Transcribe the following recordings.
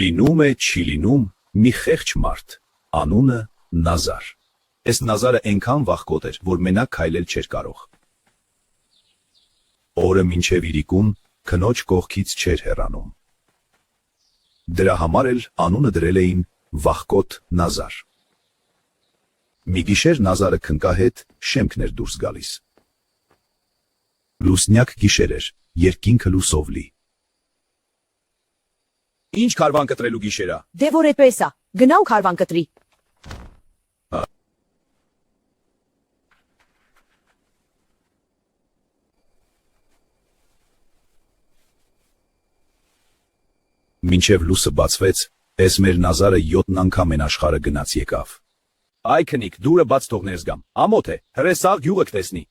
Լինում է, չի լինում, մի խեղճ մարդ, անունը Նազար։ Էս Նազարը այնքան վախկոտ էր, որ մենակ քայլել չէր կարող։ Օրը մինչև իրիկուն քնոջ կողքից չէր հեռանում։ Դրա համար էլ անունը դրել էին Վախկոտ Նազար։ Մի գիշեր Նազարը քնկահետ շեմքն էր դուրս գալիս։ Լուսնյակ գիշեր էր, երկինքը լուսով լի։ Ինչ քարվան կտրելու գիշերա։ Դե որ էպես է, գնա ու քարվան կտրի։ Մինչև լուսը բացվեց, էս մեր Նազարը 7 անգամ են աշխարհը գնաց եկավ։ Այ քնիկ, դուրը բաց թող ներս գամ, ամոթ է, հրեսաղ գյուղը կտեսնի։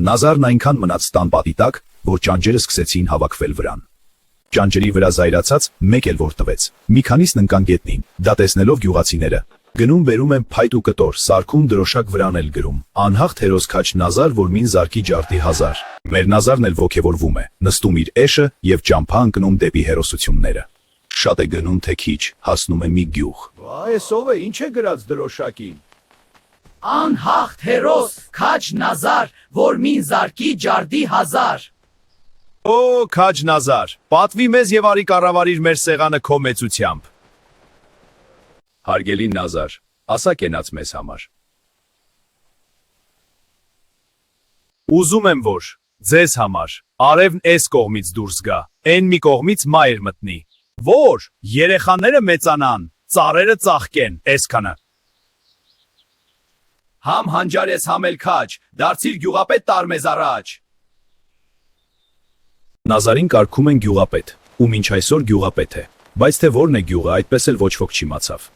Նազարն այնքան մնաց տան պատի տակ, որ ճանճերը սկսեցին հավաքվել վրան։ Ճանճերի վրա զայրացած մեկ էլ որ տվեց, մի քանիսն ընկան գետնին, դա տեսնելով գյուղացիները գնում բերում են փայտ ու կտոր, սարքում դրոշակ վրան էլ գրում, անհաղթ հերոս քաչ Նազար, որ մին զարկի ջարդի 1000։ Մեր Նազարն էլ ոգևորվում է, նստում իր էշը եւ ճամփա ընկնում դեպի հերոսությունները։ Շատ է գնում թե քիչ, հասնում է մի գյուղ։ Այս ով է, ինչ է գրած դրոշակին։ Անհաղթ հերոս քաչ Նազար, որ մին զարկի ջարդի 1000։ Օ, քաչ Նազար, պատվի մեզ եւ արի կառավարիր մեր սեղանը քո մեծությամբ։ Հարգելի Նազար, ասա կենաց մեզ համար։ Ուզում եմ որ ձեզ համար արևն էս կողմից դուրս գա, այն մի կողմից մայր մտնի, որ երեխաները մեծանան, ծառերը ծաղկեն, այսքանը։ Համ հանջար ես համ էլ քաչ, դարձիր գյուղապետ տար մեզ առաջ։ Նազարին կարգում են գյուղապետ, ու մինչ այսօր գյուղապետ է, բայց թե որն է գյուղը, այդպես էլ ոչ ոք չիմացավ։